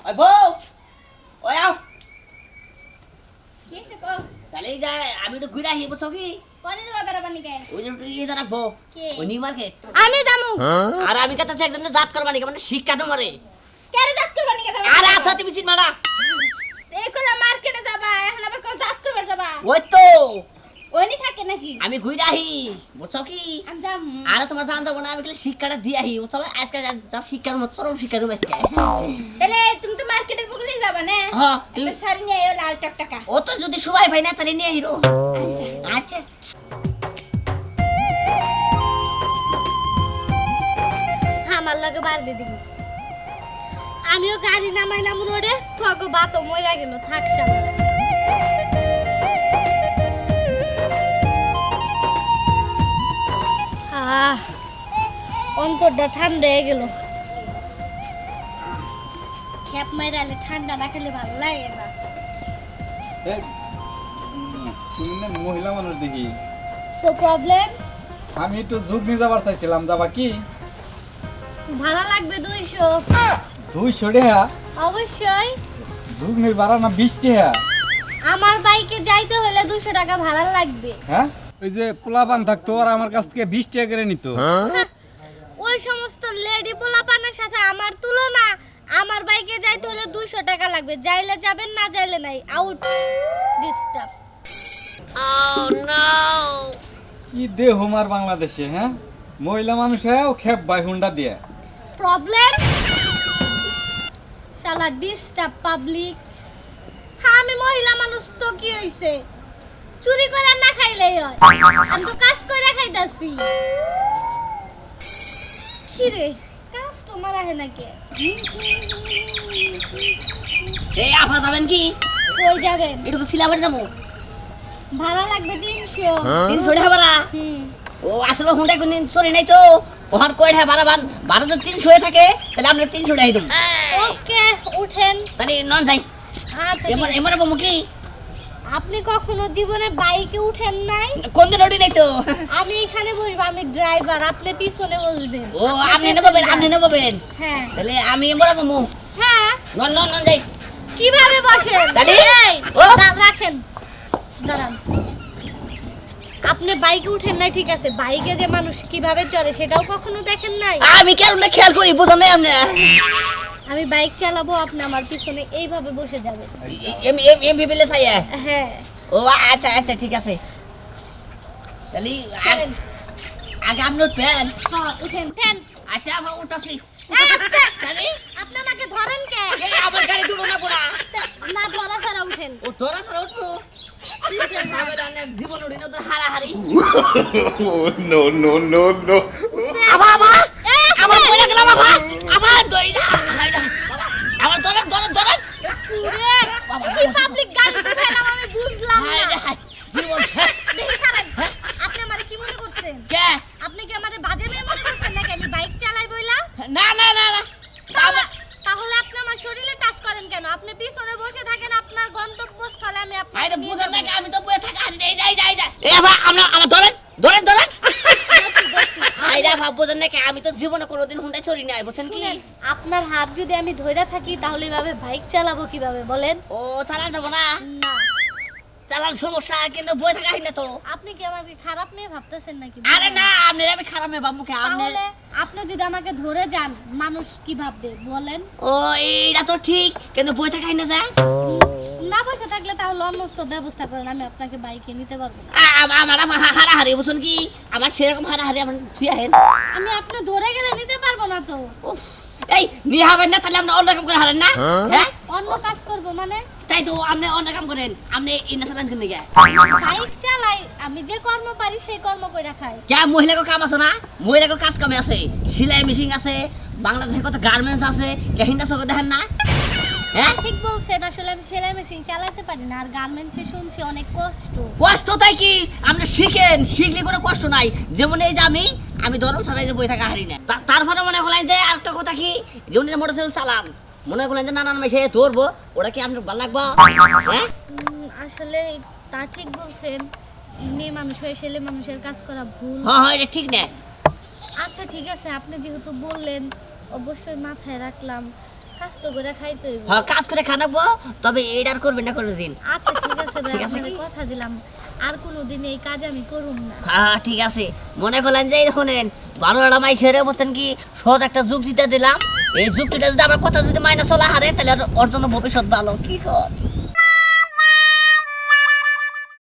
ওই বউ ওই আও কি সে কো তাহলে যা আমি তো ঘুরে আসি বুঝছো কি কোনে যাবা বেরাবানি কে ওই যে ইয়ে যা রাখবো ওই নিউ মার্কেট আমি যামু আর আমি কথা একজন জাত করবানি মানে শিক্ষা তো মরে কেরে জাত করবানি কে যাবা আরে আসা তুমি সিট মারা এইগুলা মার্কেটে যাবা এখন আবার কোন জাত করবার যাবা ওই তো ওইনি থাকে নাকি আমি ঘুরে আহি বুঝছো কি আমি যাম আরে তোমার জান যাবো না আমি খালি শিক্ষাটা দিয়ে আহি বুঝছো আজকে যা শিক্ষার মত চরম শিক্ষা দেবো আজকে তাহলে তুমি তো মার্কেটের বুকলেই যাবা না হ্যাঁ তুমি শাড়ি নিয়ে আইও লাল টাকা ও তো যদি সবাই ভাই না তাহলে নিয়ে হিরো আচ্ছা আচ্ছা আমার লগে বার দিয়ে দিবি আমিও গাড়ি নামাইলাম রোডে তোকে বাতো মইরা গেল থাক শালা অন্তরটা ঠান্ডা হয়ে গেল খেপ মাইরালে ঠান্ডা না খেলে ভালো লাগে না তুমি না মহিলা মানুষ দেখি সো প্রবলেম আমি একটু যুগনি যাবার চাইছিলাম যাবা কি ভাড়া লাগবে 200 200 টাকা অবশ্যই যুগনির ভাড়া না 20 টাকা আমার বাইকে যাইতে হলে 200 টাকা ভাড়া লাগবে হ্যাঁ ওই যে পোলাপান থাকতো আর আমার কাছ থেকে 20 টাকা করে নিত ওই সমস্ত লেডি পোলাপানের সাথে আমার তুলনা আমার বাইকে যাইতে হলে 200 টাকা লাগবে যাইলে যাবেন না যাইলে নাই আউট ডিস্টার্ব Oh no! কি দেহ আমার বাংলাদেশে হ্যাঁ মহিলা মানুষ হয়েও খেপ বাই হুন্ডা দিয়ে প্রবলেম শালা ডিস্টার্ব পাবলিক হ্যাঁ আমি মহিলা মানুষ তো কি হইছে চুরি করে না খাইলেই হয় আমি তো কাজ করে খাইতাছি কি রে কাস্টমার আহে নাকি এই আফা যাবেন কি কই যাবেন এটা তো সিলাবার যাবো ভাড়া লাগবে 300 300 টাকা ভাড়া ও আসলে হুন্ডা কোন চলে নাই তো ওহার কয় টাকা ভাড়া ভাড়া যদি 300 হয়ে থাকে তাহলে আমরা 300 টাকা দেব ওকে উঠেন তাহলে নন যাই আচ্ছা এমন এমন বমু কি আপনি কখনো জীবনে বাইকে উঠেন নাই কোন দিন ওঠি নাই তো আমি এখানে বসবো আমি ড্রাইভার আপনি পিছনে বসবেন ও আপনি নেবেন হ্যাঁ তাহলে আমি এমন বমু হ্যাঁ নন নন নন যাই কিভাবে বসেন তালি? এই, ও। রাখেন দাঁড়ান আপনি বাইকে উঠেন নাই ঠিক আছে বাইকে যে মানুষ কিভাবে চড়ে সেটাও কখনো দেখেন নাই আমি কেমনে খেয়াল করি বুঝো না আপনি আমি বাইক চালাবো আপনি আমার পিছনে এইভাবে বসে যাবেন এমপি বিলে চাই হ্যাঁ ও আচ্ছা আচ্ছা ঠিক আছে তাহলে চলেন। আগে আপনি উঠবেন হ্যাঁ উঠেন উঠেন আচ্ছা আমার উঠাছি এই, আস্তে। তাহলে আপনি আমাকে ধরেন কে এই আমার গাড়ি দুটো না পুরা না ধরা ছাড়া উঠেন ও তোরা সারা উঠবো জীবন উঠি না তো হারাহারি Oh, no, no, no, no. আবা আবা এই, আস্তে। আবার পড়ে গেলাম আবা আবা দইরা আমার ধরেন ধরেন ধরেন সুরে কি পাবলিক গাড়ি উঠাইলাম আমি বুঝলাম না জীবন শেষ দেখি সারেন আপনি আমারে কি মনে করছেন কে আপনি কি আমারে বাজে মেয়ে মনে করছেন নাকি আমি বাইক চালাই বইলা না না না না তাহলে আপনি আমার শরীরে টাচ করেন কেন আপনি পিছনে বসে থাকেন আপনার গন্তব্যস্থলে আমি আরে আপনাকে নিয়ে বুঝার যাবো। লাগে আমি তো বয়ে থাকা যাই যাই যাই যাই এ আবা আমরা আমরা ধরেন ধরেন ধরেন আইরা ভাব বুঝেন নাকি আমি তো জীবনে কোনোদিন হুন্ডা চড়ি নাই বুঝছেন কি শুনেন, আপনার হাত যদি আমি ধইরা থাকি তাহলে এভাবে বাইক চালাবো কিভাবে বলেন ও চালান যাবো না না চালান সমস্যা কিন্তু বয়ে থাকা হয় না তো আপনি কি আমাকে খারাপ মেয়ে ভাবতেছেন নাকি আরে না আপনি আমি খারাপ মেয়ে বাবু মুখে আপনি তাহলে আপনি যদি আমাকে ধরে যান মানুষ কি ভাববে বলেন ও এইটা তো ঠিক কিন্তু বয়ে থাকা হয় না যায় না বসে থাকলে তাহলে অন্যস্ত ব্যবস্থা করেন আমি আপনাকে বাইকে নিতে পারবো না আমার হারাহারি বুঝুন কি আমার সেরকম হারাহারি আমার ফিরে আহেন আমি আপনি ধরে গেলে নিতে পারবো না তো উফ, এই নিয়ে হবেন না তাহলে আপনি অন্য কাম করে হারেন না হ্যাঁ অন্য কাজ করব মানে তাই তো আপনি অন্য কাম করেন আপনি ইন্না চালান কিনে গে বাইক চালাই আমি যে কর্ম পারি সেই কর্ম কইরা খাই কে মহিলাকে কাম আছে না মহিলাকে কাজ কামে আছে সেলাই মেশিন আছে বাংলাদেশের কত গার্মেন্টস আছে কেহিনটা চোখে দেখেন না হ্যাঁ ঠিক বলছেন আসলে আমি সেলাই মেশিন চালাতে পারি না আর গার্মেন্টসে শুনছি অনেক কষ্ট কষ্ট তাই কি আপনি শিখেন শিখলে কোনো কষ্ট নাই যেমন এই যে আমি ধরো চালাই যে বই থাকা হারি না তারপরে মনে করলেন যে আরেকটা কথা কি যেমন যে মোটরসাইকেল চালান মনে করলেন যে নানান মেশে ধরবো ওটা কি আপনার ভালো লাগবো হ্যাঁ আসলে তা ঠিক বলছেন মেয়ে মানুষ হয়ে ছেলে মানুষের কাজ করা ভুল হ্যাঁ হ্যাঁ এটা ঠিক না আচ্ছা ঠিক আছে আপনি যেহেতু বললেন অবশ্যই মাথায় রাখলাম কাজ তো করে খাইতে হইব। হ্যাঁ কাজ করে খানাবো, তবে এটা আর করবেন না কোনোদিন। আচ্ছা ঠিক আছে ভাই, ঠিক আছে। আপনাকে কথা দিলাম আর কোনোদিন এই কাজ আমি করুম না। হ্যাঁ ঠিক আছে, মনে করলেন যে এই শোনেন ভালো একটা মাইসেরে বলছেন কি সহজ একটা যুক্তিটা দিলাম, এই যুক্তিটা যদি আমার কথা যদি মাইনা চলা হারে তাহলে ওর জন্য ভবিষ্যৎ ভালো। কি কর